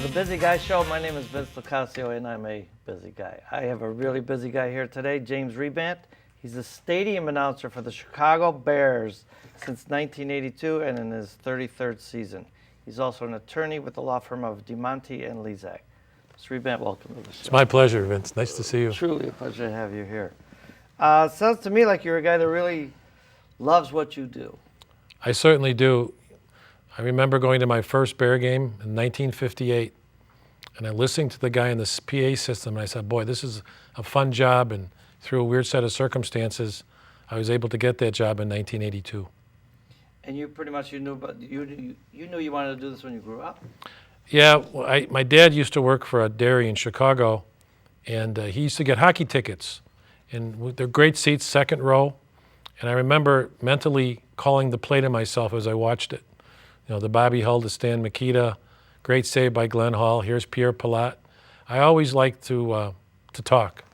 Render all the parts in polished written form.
The Busy Guy Show. My name is Vince LoCascio, and I'm a busy guy. I have a really busy guy here today, James Riebandt. He's the stadium announcer for the Chicago Bears since 1982 and in his 33rd season. He's also an attorney with the law firm of DeMonte and Lezak. Mr. Riebandt, welcome to the show. It's my pleasure, Vince. Nice to see you. Truly a pleasure to have you here. Sounds to me like you're a guy that really loves what you do. I certainly do. I remember going to my first Bear game in 1958, and I listened to the guy in the PA system, and I said, boy, this is a fun job, and through a weird set of circumstances, I was able to get that job in 1982. And you pretty much you knew you wanted to do this when you grew up? Yeah, well, my dad used to work for a dairy in Chicago, and he used to get hockey tickets, and they're great seats, second row, and I remember mentally calling the play to myself as I watched it. You know, the Bobby Hull to Stan Mikita, great save by Glenn Hall. Here's Pierre Palat. I always liked to talk.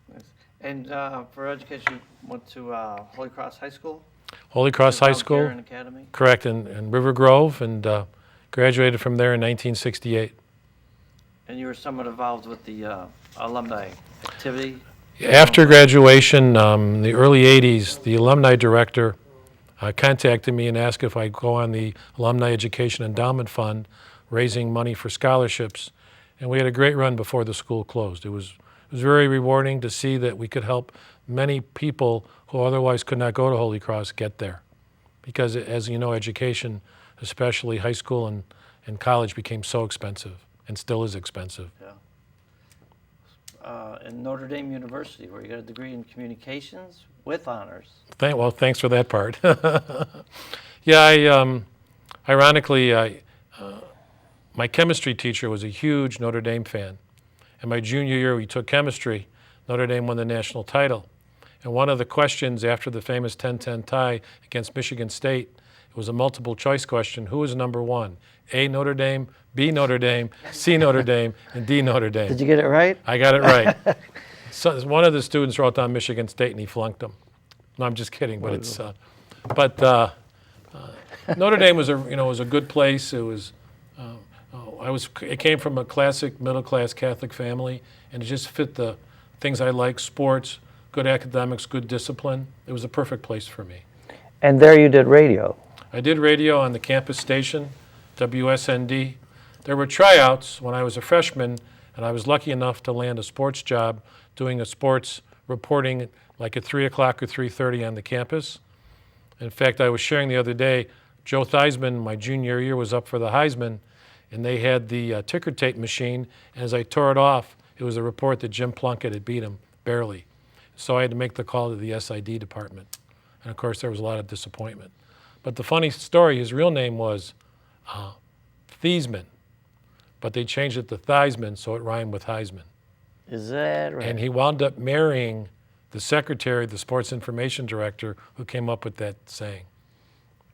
Nice. And for education, you went to Holy Cross High School? Holy Cross High School. Academy? Correct, in River Grove, and graduated from there in 1968. And you were somewhat involved with the alumni activity? After graduation, in the early 80s, the alumni director contacted me and asked if I'd go on the Alumni Education Endowment Fund, raising money for scholarships. And we had a great run before the school closed. It was very rewarding to see that we could help many people who otherwise could not go to Holy Cross get there. Because as you know, education, especially high school and college, became so expensive and still is expensive. Yeah. In Notre Dame University, where you got a degree in communications with honors. Well, thanks for that part. Yeah, ironically, my chemistry teacher was a huge Notre Dame fan. And my junior year, we took chemistry. Notre Dame won the national title. And one of the questions after the famous 10-10 tie against Michigan State, it was a multiple choice question. Who was number one? A, Notre Dame, B, Notre Dame, C, Notre Dame, and D, Notre Dame. Did you get it right? I got it right. So one of the students wrote down Michigan State, and he flunked them. No, I'm just kidding, but it's. Notre Dame was a good place. It was. It came from a classic middle class Catholic family, and it just fit the things I like: sports, good academics, good discipline. It was a perfect place for me. And there you did radio. I did radio on the campus station, WSND. There were tryouts when I was a freshman, and I was lucky enough to land a sports job doing a sports reporting like at 3 o'clock or 3:30 on the campus. In fact, I was sharing the other day, Joe Theismann, my junior year, was up for the Heisman, and they had the ticker tape machine, and as I tore it off, it was a report that Jim Plunkett had beat him, barely. So I had to make the call to the SID department. And of course, there was a lot of disappointment. But the funny story, his real name was Theismann, but they changed it to Theismann so it rhymed with Heisman. Is that right? And he wound up marrying the secretary, the sports information director, who came up with that saying.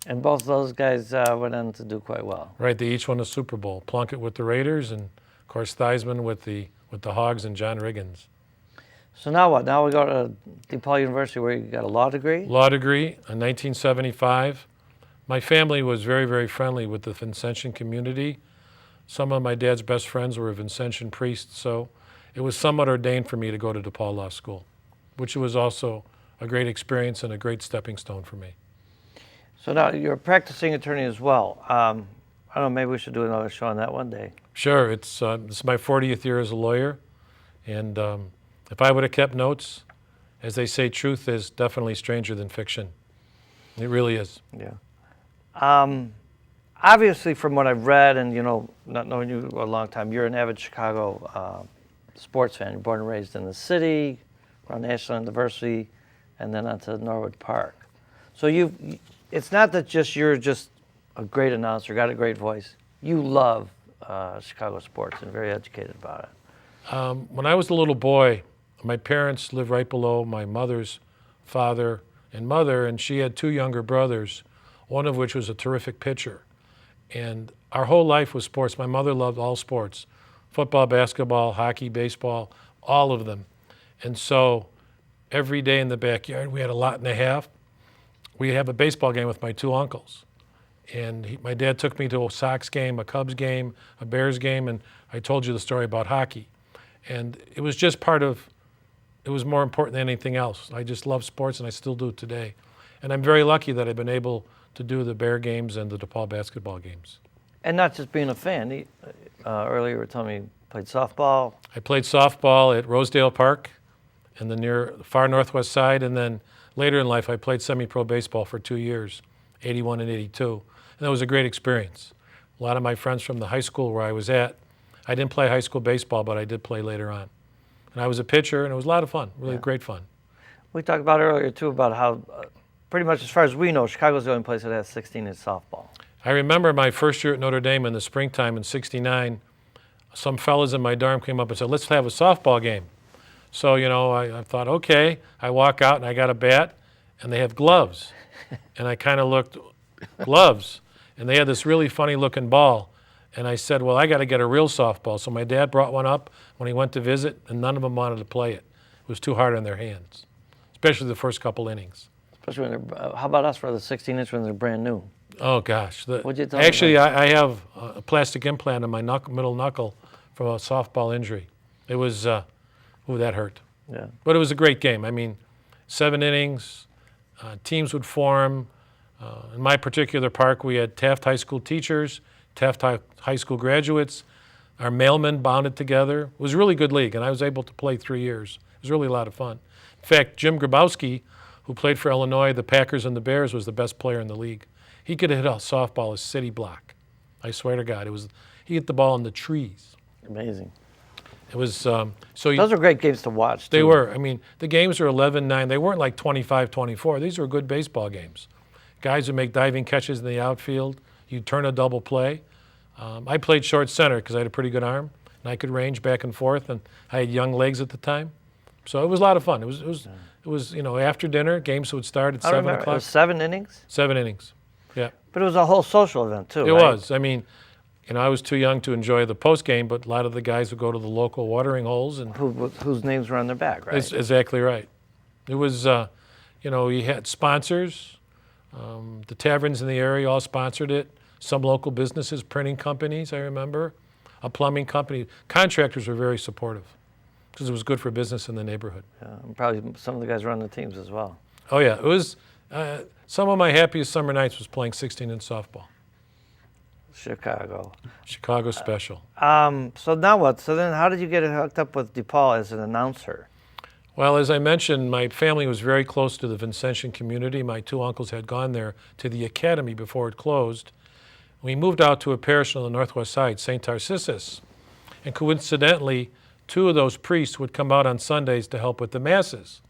And both those guys went on to do quite well. Right, they each won a Super Bowl. Plunkett with the Raiders, and of course Theismann with the Hogs and John Riggins. So now what? Now we go to DePaul University, where you got a law degree? Law degree in 1975. My family was very, very friendly with the Vincentian community. Some of my dad's best friends were Vincentian priests, so it was somewhat ordained for me to go to DePaul Law School, which was also a great experience and a great stepping stone for me. So now you're a practicing attorney as well. I don't know, maybe we should do another show on that one day. Sure, it's my 40th year as a lawyer, and if I would have kept notes, as they say, truth is definitely stranger than fiction. It really is. Yeah. Obviously, from what I've read, and not knowing you a long time, you're an avid Chicago sports fan. You're born and raised in the city, around Ashland University, and then on to Norwood Park. So it's not that you're just a great announcer, got a great voice. You love Chicago sports and very educated about it. When I was a little boy, my parents lived right below my mother's father and mother, and she had two younger brothers, one of which was a terrific pitcher. And our whole life was sports. My mother loved all sports, football, basketball, hockey, baseball, all of them. And so every day in the backyard, we had a lot and a half. We have a baseball game with my two uncles. And my dad took me to a Sox game, a Cubs game, a Bears game, and I told you the story about hockey. And it was just it was more important than anything else. I just love sports, and I still do today. And I'm very lucky that I've been able to do the Bear games and the DePaul basketball games. And not just being a fan. Earlier you were telling me you played softball. I played softball at Rosedale Park in the far northwest side, and then later in life I played semi-pro baseball for 2 years, 81 and 82. And that was a great experience. A lot of my friends from the high school where I was at, I didn't play high school baseball, but I did play later on. And I was a pitcher, and it was a lot of fun, really great fun. We talked about earlier, too, about how pretty much as far as we know, Chicago's the only place that has 16-inch softball. I remember my first year at Notre Dame in the springtime in '69, some fellas in my dorm came up and said, let's have a softball game. So, I thought, okay. I walk out, and I got a bat, and they have gloves. And I kind of looked, gloves. And they had this really funny-looking ball. And I said, well, I got to get a real softball. So my dad brought one up when he went to visit, and none of them wanted to play it. It was too hard on their hands, especially the first couple innings. Especially when how about us for the 16-inch when they're brand new? Oh, gosh. What'd you tell me Actually, about? I have a plastic implant in my middle knuckle from a softball injury. It was, that hurt. Yeah. But it was a great game. I mean, 7 innings, teams would form. In my particular park, we had Taft High School teachers, Taft High School graduates. Our mailmen bonded together. It was a really good league, and I was able to play 3 years. It was really a lot of fun. In fact, Jim Grabowski, who played for Illinois, the Packers, and the Bears, was the best player in the league. He could hit a softball a city block. I swear to God, he hit the ball in the trees. Amazing. It was Those are great games to watch, too. They were. I mean, the games were 11-9. They weren't like 25-24. These were good baseball games. Guys would make diving catches in the outfield. You'd turn a double play. I played short center because I had a pretty good arm, and I could range back and forth, and I had young legs at the time. So it was a lot of fun. It was after dinner, games would start at 7 o'clock. It was 7 innings? 7 innings, yeah. But it was a whole social event, too, It right? was. I mean, I was too young to enjoy the post game, but a lot of the guys would go to the local watering holes. And whose names were on their back, right? That's exactly right. It was, you had sponsors. The taverns in the area all sponsored it. Some local businesses, printing companies, I remember. A plumbing company. Contractors were very supportive because it was good for business in the neighborhood. Yeah, and probably some of the guys run the teams as well. Oh, yeah. It was, some of my happiest summer nights was playing 16-inch softball. Chicago special. So now what? So then how did you get hooked up with DePaul as an announcer? Well, as I mentioned, my family was very close to the Vincentian community. My 2 uncles had gone there to the academy before it closed. We moved out to a parish on the northwest side, St. Tarcissus. And coincidentally, 2 of those priests would come out on Sundays to help with the masses.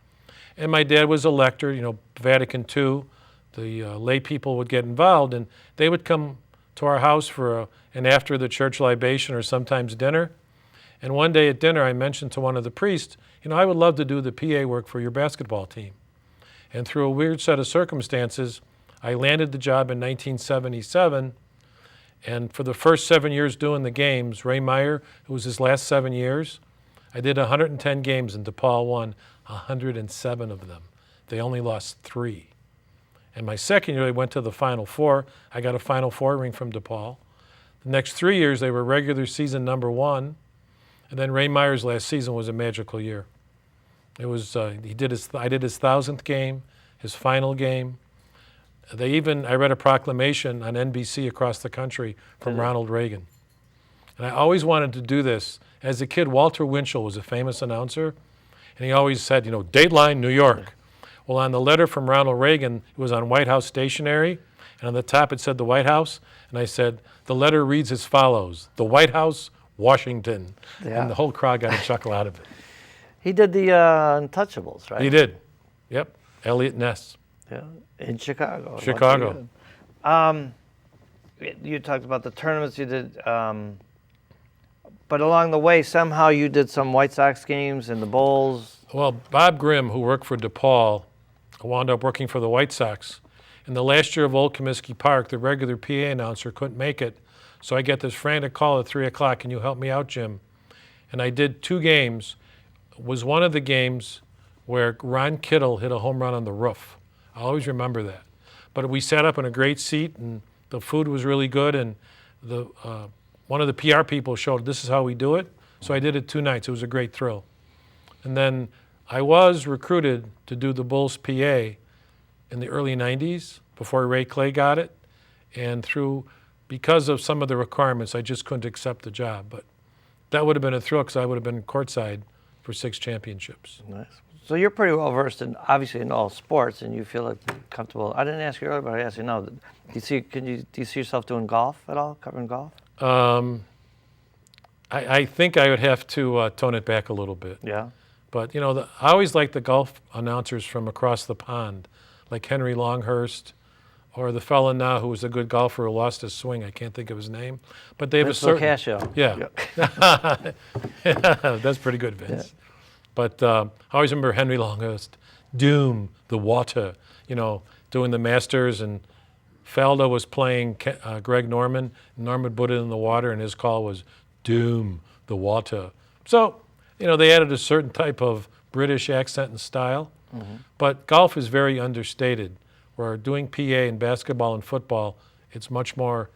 And my dad was a lector, Vatican II. The lay people would get involved, and they would come to our house for an after the church libation or sometimes dinner. And one day at dinner, I mentioned to one of the priests, I would love to do the PA work for your basketball team. And through a weird set of circumstances, I landed the job in 1977. And for the first 7 years doing the games, Ray Meyer, it was his last 7 years, I did 110 games, and DePaul won 107 of them. They only lost 3. And my second year, they went to the Final Four. I got a Final Four ring from DePaul. The next 3 years, they were regular season number 1. And then Ray Meyer's last season was a magical year. It was I did his 1,000th game, his final game. I read a proclamation on NBC across the country from Ronald Reagan. And I always wanted to do this. As a kid, Walter Winchell was a famous announcer, and he always said, Dateline, New York. Well, on the letter from Ronald Reagan, it was on White House stationery, and on the top it said the White House, and I said, the letter reads as follows, the White House, Washington. Yeah. And the whole crowd got a chuckle out of it. He did the Untouchables, right? He did. Yep. Elliot Ness. Yeah, in Chicago. You talked about the tournaments you did, but along the way, somehow you did some White Sox games and the Bulls. Well, Bob Grimm, who worked for DePaul, wound up working for the White Sox. In the last year of Old Comiskey Park, the regular PA announcer couldn't make it, so I get this frantic call at 3 o'clock, can you help me out, Jim? And I did 2 games. It was one of the games where Ron Kittle hit a home run on the roof. I always remember that. But we sat up in a great seat, and the food was really good, and the one of the PR people showed this is how we do it. So I did it 2 nights. It was a great thrill. And then I was recruited to do the Bulls PA in the early 90s before Ray Clay got it. And because of some of the requirements, I just couldn't accept the job. But that would have been a thrill because I would have been courtside for 6 championships. Nice. So you're pretty well versed in, obviously, in all sports, and you feel like comfortable. I didn't ask you earlier, but I asked you now. Do you see yourself doing golf at all, covering golf? I think I would have to tone it back a little bit. Yeah. But, I always like the golf announcers from across the pond, like Henry Longhurst, or the fella now who was a good golfer who lost his swing. I can't think of his name. But they have Vince a certain... LoCascio. Yeah. That's pretty good, Vince. Yeah. But I always remember Henry Longhurst, Doom, the water, doing the Masters, and Faldo was playing Greg Norman. Norman put it in the water, and his call was Doom, the water. So, they added a certain type of British accent and style. Mm-hmm. But golf is very understated. Where doing PA in basketball and football, it's much more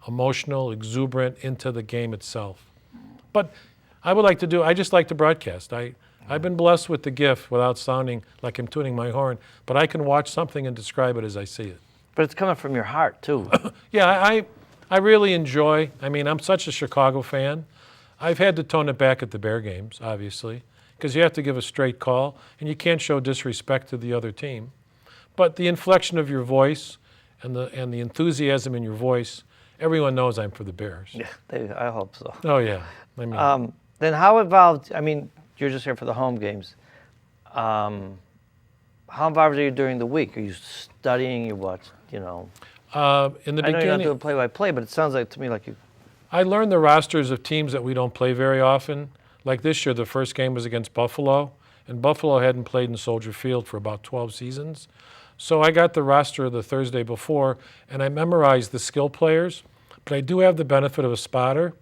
emotional, exuberant, into the game itself. But I just like to broadcast. I've been blessed with the gift, without sounding like I'm tuning my horn, but I can watch something and describe it as I see it. But it's coming from your heart, too. Yeah, I really enjoy. I'm such a Chicago fan. I've had to tone it back at the Bear games, obviously, because you have to give a straight call, and you can't show disrespect to the other team. But the inflection of your voice and the enthusiasm in your voice, everyone knows I'm for the Bears. Yeah, I hope so. Oh, yeah. Then how involved, you're just here for the home games. How involved are you during the week? Are you studying? You watch, In the I beginning, know you're not doing play-by-play, but it sounds like to me like you... I learned the rosters of teams that we don't play very often. Like this year, the first game was against Buffalo, and Buffalo hadn't played in Soldier Field for about 12 seasons. So I got the roster the Thursday before, and I memorized the skill players, but I do have the benefit of a spotter,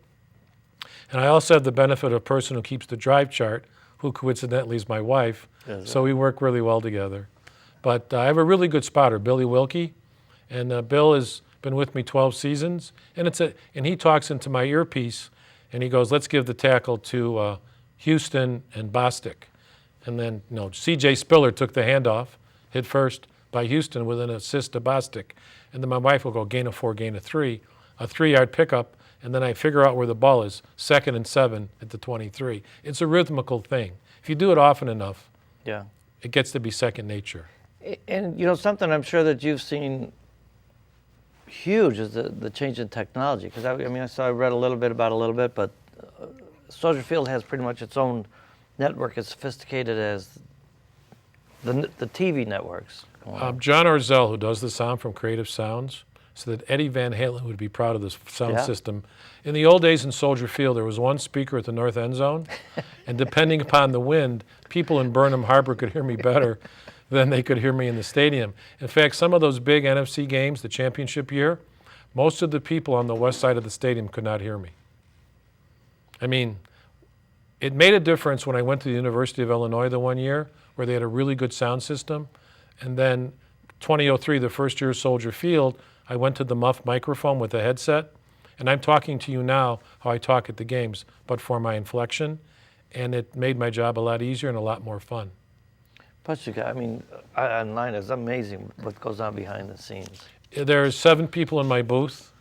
and I also have the benefit of a person who keeps the drive chart, who coincidentally is my wife, so we work really well together. But I have a really good spotter, Billy Wilkie, and Bill has been with me 12 seasons, and he talks into my earpiece, and he goes, let's give the tackle to Houston and Bostic. And then, C.J. Spiller took the handoff, hit first by Houston with an assist to Bostic. And then my wife will go gain of 4, gain of 3, a 3-yard pickup, and then I figure out where the ball is, 2nd and 7 at the 23. It's a rhythmical thing. If you do it often enough, Yeah. it gets to be second nature. And something I'm sure that you've seen huge is the change in technology. Because I read a little bit, but Soldier Field has pretty much its own network as sophisticated as the TV networks. John Orzell, who does the sound from Creative Sounds, said that Eddie Van Halen would be proud of this sound system. In the old days in Soldier Field, there was one speaker at the north end zone, and depending upon the wind, people in Burnham Harbor could hear me better than they could hear me in the stadium. In fact, some of those big NFC games, the championship year, most of the people on the west side of the stadium could not hear me. It made a difference when I went to the University of Illinois the one year, where they had a really good sound system. And then 2003, the first year of Soldier Field, I went to the muff microphone with a headset, and I'm talking to you now how I talk at the games, but for my inflection, and it made my job a lot easier and a lot more fun. Plus, online is amazing what goes on behind the scenes. There's 7 people in my booth,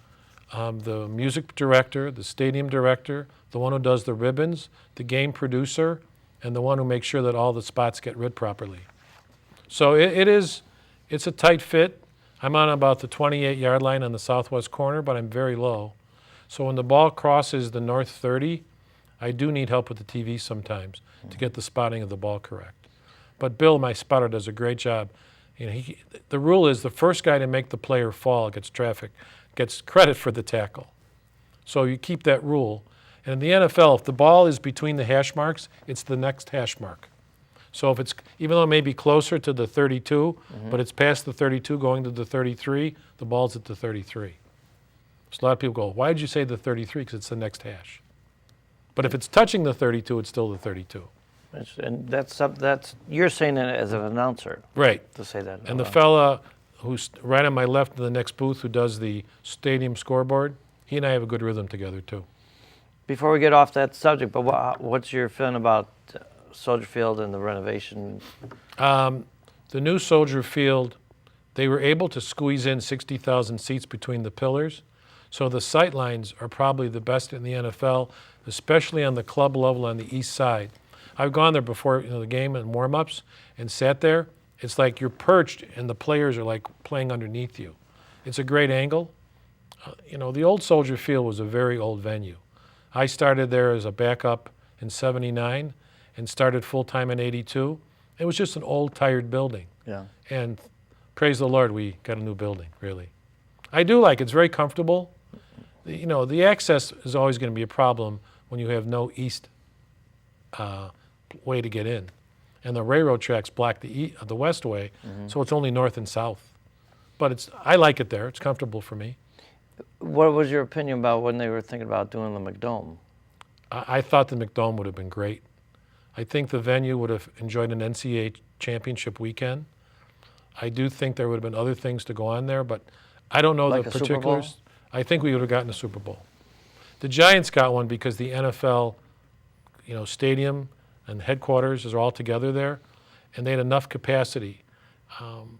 the music director, the stadium director, the one who does the ribbons, the game producer, and the one who makes sure that all the spots get rid properly. So it's a tight fit. I'm on about the 28-yard line on the southwest corner, but I'm very low. So when the ball crosses the north 30, I do need help with the TV sometimes to get the spotting of the ball correct. But Bill, my spotter, does a great job. The rule is the first guy to make the player fall gets credit for the tackle. So you keep that rule. And in the NFL, if the ball is between the hash marks, it's the next hash mark. So if it's, even though it may be closer to the 32, but it's past the 32 going to the 33, the ball's at the 33. So a lot of people go, why did you say the 33? Because it's the next hash. But if it's touching the 32, it's still the 32. And that's you're saying that as an announcer. Right. To say that. And the fella who's right on my left in the next booth, who does the stadium scoreboard, he and I have a good rhythm together too. Before we get off that subject, but what's your feeling about Soldier Field and the renovation? The new Soldier Field, they were able to squeeze in 60,000 seats between the pillars. So the sight lines are probably the best in the NFL, especially on the club level on the east side. I've gone there before the game and warm-ups and sat there. It's like you're perched and the players are like playing underneath you. It's a great angle. The old Soldier Field was a very old venue. I started there as a backup in '79 and started full-time in '82. It was just an old, tired building. Yeah. And praise the Lord, we got a new building, really. I do like it. It's very comfortable. The access is always going to be a problem when you have no east way to get in. And the railroad tracks block the west way, so it's only north and south. But I like it there. It's comfortable for me. What was your opinion about when they were thinking about doing the McDome? I thought the McDome would have been great. I think the venue would have enjoyed an NCAA championship weekend. I do think there would have been other things to go on there, but I don't know Like the a Super particulars. Bowl? I think we would have gotten a Super Bowl. The Giants got one because the NFL, stadium and headquarters is all together there, and they had enough capacity.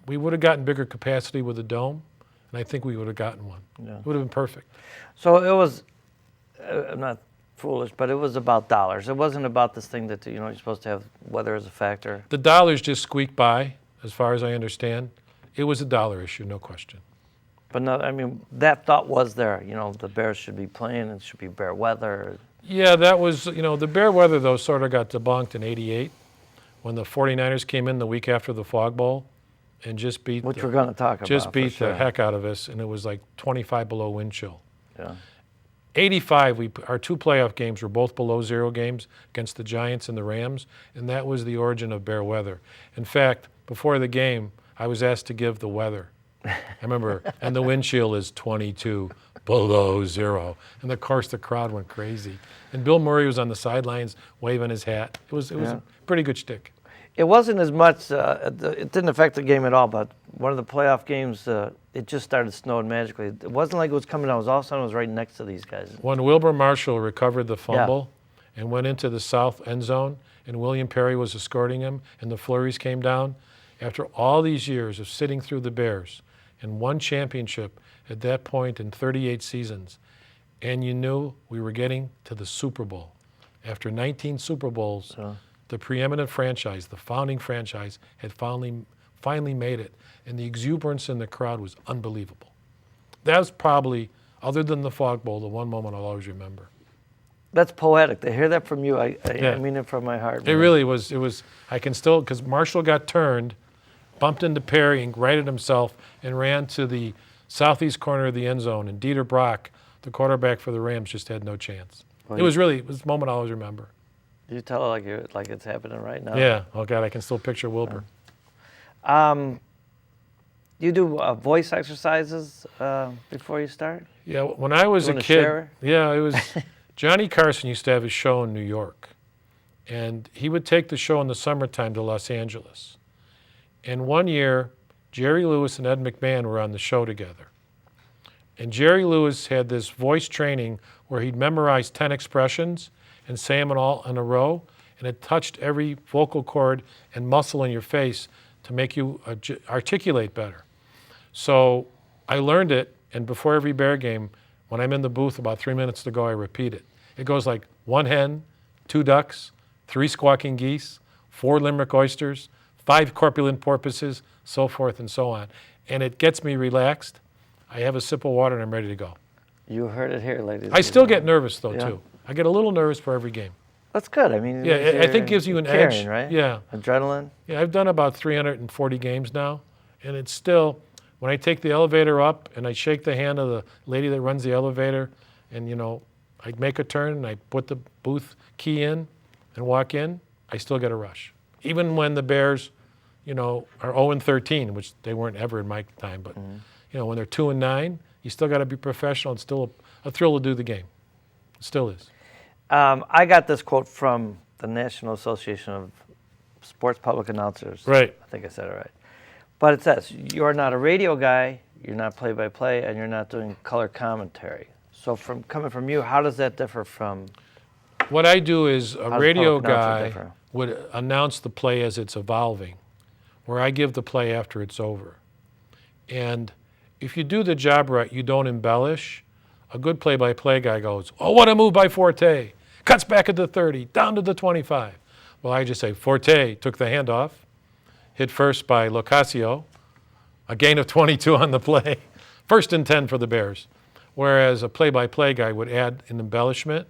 We would have gotten bigger capacity with a dome, and I think we would have gotten one. Yeah. It would have been perfect. So it was, I'm not foolish, but it was about dollars. It wasn't about this thing that, you're supposed to have weather as a factor. The dollars just squeaked by, as far as I understand. It was a dollar issue, no question. But no, that thought was there. The Bears should be playing. It should be bear weather. Yeah, that was, the bear weather, though, sort of got debunked in '88 when the 49ers came in the week after the Fog Bowl and just beat Which we're going to talk about. just beat for sure. the heck out of us, and it was like 25 below wind chill. Yeah. '85, our two playoff games were both below zero games against the Giants and the Rams, and that was the origin of bear weather. In fact, before the game, I was asked to give the weather. I remember, and the wind chill is 22 below zero. And of course, the crowd went crazy. And Bill Murray was on the sidelines waving his hat. It was a pretty good shtick. It wasn't as much, it didn't affect the game at all, but one of the playoff games, it just started snowing magically. It wasn't like it was coming down. It was all of a sudden it was right next to these guys. When Wilbur Marshall recovered the fumble and went into the south end zone, and William Perry was escorting him, and the flurries came down, after all these years of sitting through the Bears and one championship at that point in 38 seasons, and you knew we were getting to the Super Bowl. After 19 Super Bowls, the preeminent franchise, the founding franchise, had finally made it, and the exuberance in the crowd was unbelievable. That was probably, other than the Fog Bowl, the one moment I'll always remember. That's poetic. To hear that from you, I mean it from my heart. It really was. It was. I can still, because Marshall got turned, bumped into Perry and righted himself and ran to the southeast corner of the end zone, and Dieter Brock, the quarterback for the Rams, just had no chance. Well, it was a moment I'll always remember. You tell it like it's happening right now. Yeah. Oh God, I can still picture Wilbur. You do voice exercises before you start? Yeah. When I was a kid, share? yeah, it was Johnny Carson used to have his show in New York, and he would take the show in the summertime to Los Angeles. And one year, Jerry Lewis and Ed McMahon were on the show together. And Jerry Lewis had this voice training where he'd memorize 10 expressions and say them all in a row, and it touched every vocal cord and muscle in your face to make you articulate better. So I learned it, and before every Bear game, when I'm in the booth about 3 minutes to go, I repeat it. It goes like 1 hen, 2 ducks, 3 squawking geese, 4 limerick oysters, 5 corpulent porpoises, so forth and so on. And it gets me relaxed. I have a sip of water and I'm ready to go. You heard it here, ladies. I still get nervous though, too. I get a little nervous for every game. That's good. I mean, Yeah, I think it gives you an edge. Right? Yeah. Adrenaline. Yeah, I've done about 340 games now, and it's still, when I take the elevator up and I shake the hand of the lady that runs the elevator, and I make a turn and I put the booth key in and walk in, I still get a rush. Even when the Bears, are 0-13, which they weren't ever in my time, but when they're 2-9, you still got to be professional. It's still a thrill to do the game. It still is. I got this quote from the National Association of Sports Public Announcers. Right. I think I said it right. But it says you're not a radio guy, you're not play-by-play, and you're not doing color commentary. So coming from you, how does that differ from? What I do is a How's radio public announcer guy differ? would announce the play as it's evolving, where I give the play after it's over. And if you do the job right, you don't embellish. A good play-by-play guy goes, "Oh, what a move by Forte. Cuts back at the 30, down to the 25." Well, I just say, Forte took the handoff, hit first by LoCascio, a gain of 22 on the play, 1st and 10 for the Bears. Whereas a play-by-play guy would add an embellishment.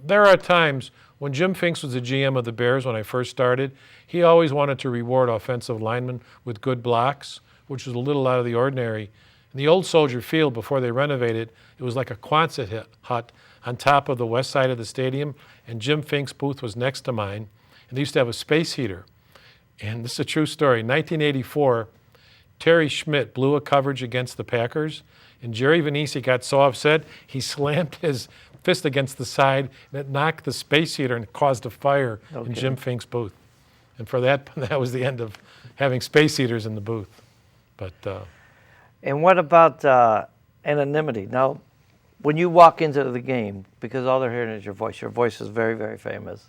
There are times when Jim Finks was the GM of the Bears when I first started, he always wanted to reward offensive linemen with good blocks, which was a little out of the ordinary. In the old Soldier Field, before they renovated, it was like a Quonset hut on top of the west side of the stadium, and Jim Finks' booth was next to mine, and they used to have a space heater. And this is a true story. In 1984, Terry Schmidt blew a coverage against the Packers, and Jerry Vanisi got so upset, he slammed his fist against the side, and it knocked the space heater and caused a fire in Jim Finks' booth. And for that, that was the end of having space heaters in the booth. But And what about anonymity? Now, when you walk into the game, because all they're hearing is your voice is very, very famous.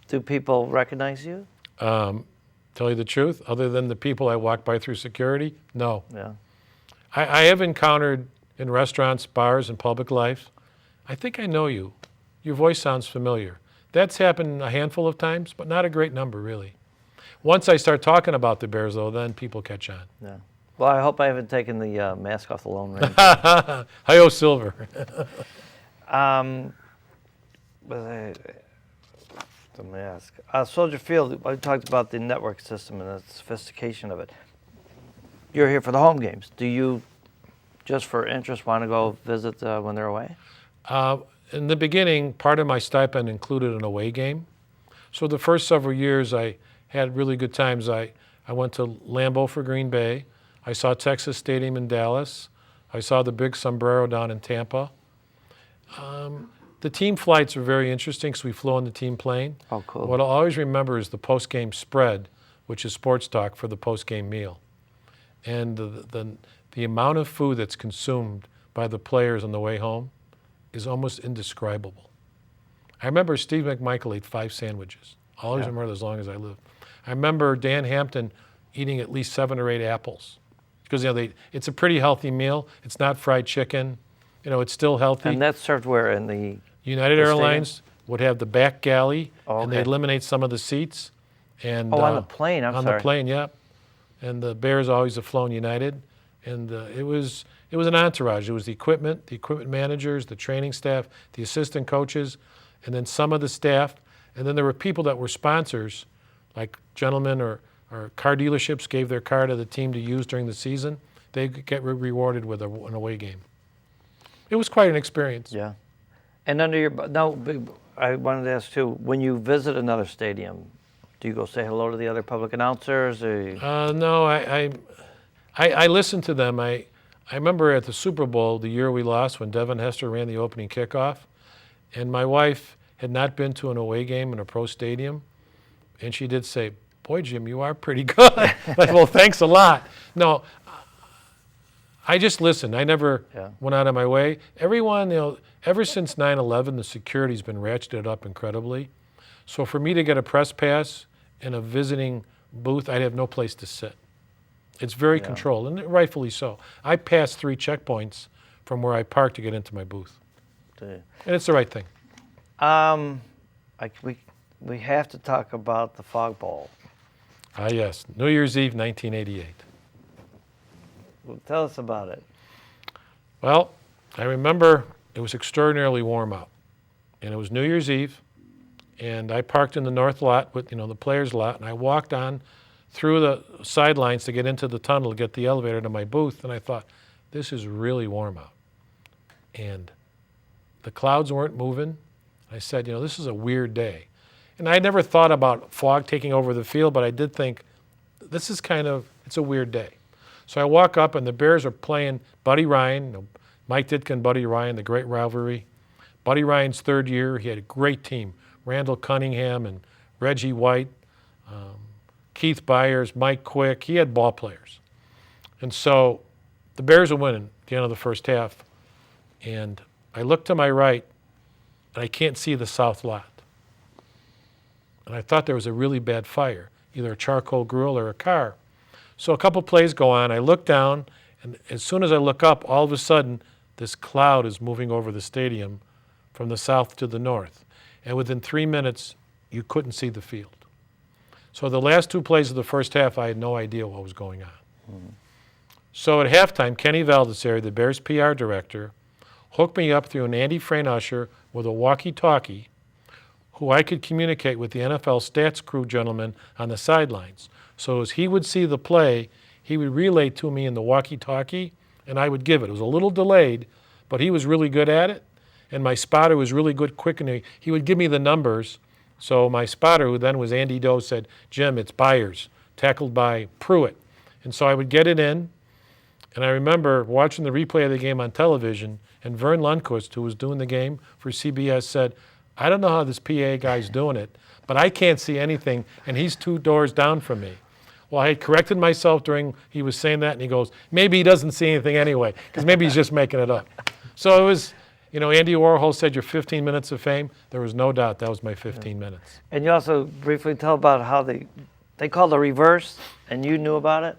Do people recognize you? Tell you the truth, other than the people I walk by through security, no. Yeah. I have encountered in restaurants, bars, and public life, I think I know you. Your voice sounds familiar. That's happened a handful of times, but not a great number, really. Once I start talking about the Bears, though, then people catch on. Yeah. Well, I hope I haven't taken the mask off the Lone Ranger. Hi-yo, Silver. The mask. Soldier Field, I talked about the network system and the sophistication of it. You're here for the home games. Do you, just for interest, want to go visit when they're away? In the beginning, part of my stipend included an away game. So the first several years, I had really good times. I went to Lambeau for Green Bay. I saw Texas Stadium in Dallas. I saw the big sombrero down in Tampa. The team flights were very interesting because we flew on the team plane. Oh, cool. What I'll always remember is the post-game spread, which is sports talk for the post-game meal. And the amount of food that's consumed by the players on the way home is almost indescribable. I remember Steve McMichael ate 5 sandwiches. I'll always remember that as long as I live. I remember Dan Hampton eating at least 7 or 8 apples. Because it's a pretty healthy meal. It's not fried chicken. It's still healthy. And that's served where in the United Airlines would have the back galley, Oh, and they okay. eliminate some of the seats. And on the plane, I'm on sorry. the plane, yeah. And the Bears always have flown United, and it was an entourage. It was the equipment managers, the training staff, the assistant coaches, and then some of the staff. And then there were people that were sponsors, like gentlemen or car dealerships gave their car to the team to use during the season. They get rewarded with an away game. It was quite an experience. Yeah. And I wanted to ask too, when you visit another stadium, do you go say hello to the other public announcers? Or No, I listen to them. I remember at the Super Bowl, the year we lost, when Devin Hester ran the opening kickoff, and my wife had not been to an away game in a pro stadium, and she did say, "Boy, Jim, you are pretty good." Like, well, thanks a lot. No, I just listened. I never went out of my way. Everyone, ever since 9/11, the security's been ratcheted up incredibly. So for me to get a press pass in a visiting booth, I'd have no place to sit. It's very controlled, and rightfully so. I passed 3 checkpoints from where I parked to get into my booth. And it's the right thing. We have to talk about the Fog Bowl. Yes, New Year's Eve, 1988. Well, tell us about it. Well, I remember it was extraordinarily warm out, and it was New Year's Eve, and I parked in the north lot with, the players' lot, and I walked on through the sidelines to get into the tunnel to get the elevator to my booth, and I thought, this is really warm out. And the clouds weren't moving. I said, this is a weird day. And I never thought about fog taking over the field, but I did think, it's a weird day. So I walk up, and the Bears are playing Buddy Ryan, Mike Ditka, Buddy Ryan, the great rivalry. Buddy Ryan's 3rd year, he had a great team. Randall Cunningham and Reggie White, Keith Byers, Mike Quick. He had ball players. And so the Bears are winning at the end of the first half. And I look to my right, and I can't see the south lot. And I thought there was a really bad fire, either a charcoal grill or a car. So a couple plays go on. I look down, and as soon as I look up, all of a sudden, this cloud is moving over the stadium from the south to the north. And within 3 minutes, you couldn't see the field. So the last 2 plays of the first half, I had no idea what was going on. So at halftime, Kenny Valdesari, the Bears PR director, hooked me up through an Andy Frayne usher with a walkie-talkie who I could communicate with the NFL stats crew gentleman on the sidelines. So as he would see the play, he would relay to me in the walkie-talkie, and I would give it. It was a little delayed, but he was really good at it, and my spotter was really good, quick, and he would give me the numbers. So my spotter, who then was Andy Doe, said, "Jim, it's Byers, tackled by Pruitt." And so I would get it in, and I remember watching the replay of the game on television, and Vern Lundquist, who was doing the game for CBS, said, "I don't know how this PA guy's doing it, but I can't see anything, and he's 2 doors down from me." Well, I had corrected myself during he was saying that, and he goes, "Maybe he doesn't see anything anyway, because maybe he's just making it up." So it was, Andy Warhol said your 15 minutes of fame. There was no doubt that was my 15 minutes. And you also briefly tell about how they called the reverse, and you knew about it?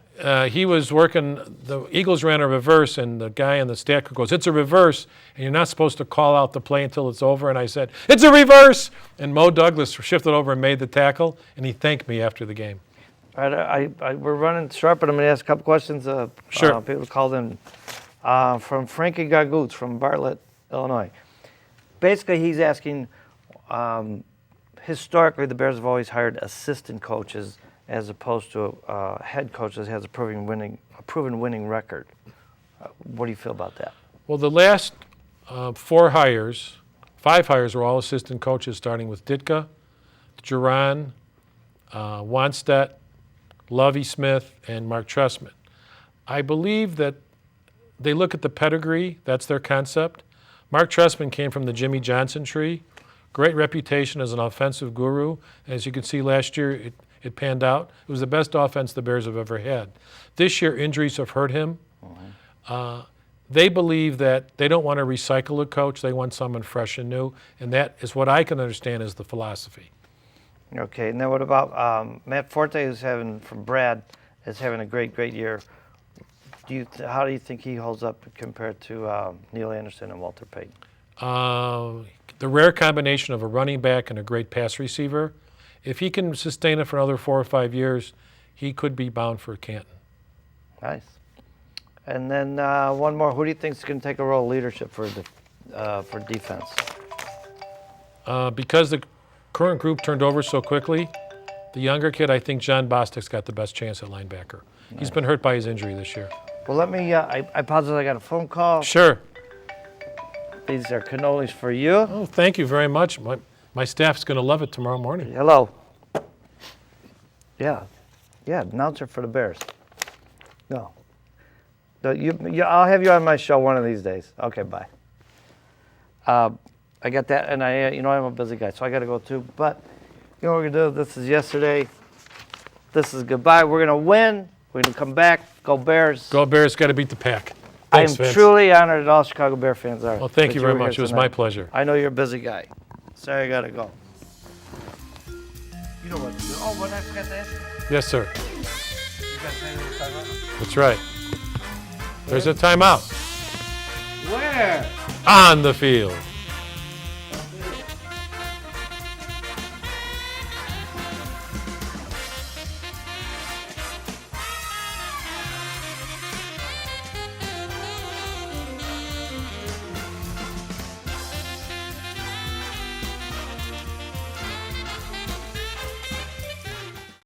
He was working, the Eagles ran a reverse, and the guy in the stat crew goes, "It's a reverse, and you're not supposed to call out the play until it's over." And I said, "It's a reverse!" And Mo Douglas shifted over and made the tackle, and he thanked me after the game. All right, we're running short, but I'm going to ask a couple questions. Sure. People called in. From Frankie Gagoots from Bartlett, Illinois. Basically, he's asking, historically, the Bears have always hired assistant coaches as opposed to head coaches has a proven winning record. What do you feel about that? Well, the last 5 hires were all assistant coaches, starting with Ditka, Duran, Wanstedt, Lovie Smith, and Mark Trestman. I believe that they look at the pedigree. That's their concept. Mark Trestman came from the Jimmy Johnson tree. Great reputation as an offensive guru. As you can see last year, it panned out. It was the best offense the Bears have ever had. This year, injuries have hurt him. They believe that they don't want to recycle a coach. They want someone fresh and new, and that is what I can understand is the philosophy. Okay, now what about Matt Forte, who's having a great year. How do you think he holds up compared to Neil Anderson and Walter Payton? The rare combination of a running back and a great pass receiver. If he can sustain it for another 4 or 5 years, he could be bound for Canton. Nice. And then one more. Who do you think is going to take a role of leadership for defense? Because the current group turned over so quickly, the younger kid, I think John Bostic's got the best chance at linebacker. Nice. He's been hurt by his injury this year. Well, let me, I apologize, I got a phone call. Sure. These are cannolis for you. Oh, thank you very much. My staff's going to love it tomorrow morning. Hello. Yeah, announcer for the Bears. No. I'll have you on my show one of these days. Okay, bye. I got that, and I'm a busy guy, so I got to go too. But you know what we're going to do? This is yesterday. This is goodbye. We're going to win. We're going to come back. Go Bears. Go Bears. Got to beat the Pack. I am Thanks, Vince. truly honored that all Chicago Bear fans are. Well, thank you very much. It was my pleasure. I know you're a busy guy. Sorry, I got to go. You know what to do. Oh, what I forgot to ask you? Yes, sir. You got to say the timeout? That's right. There's a timeout. Where? On the field.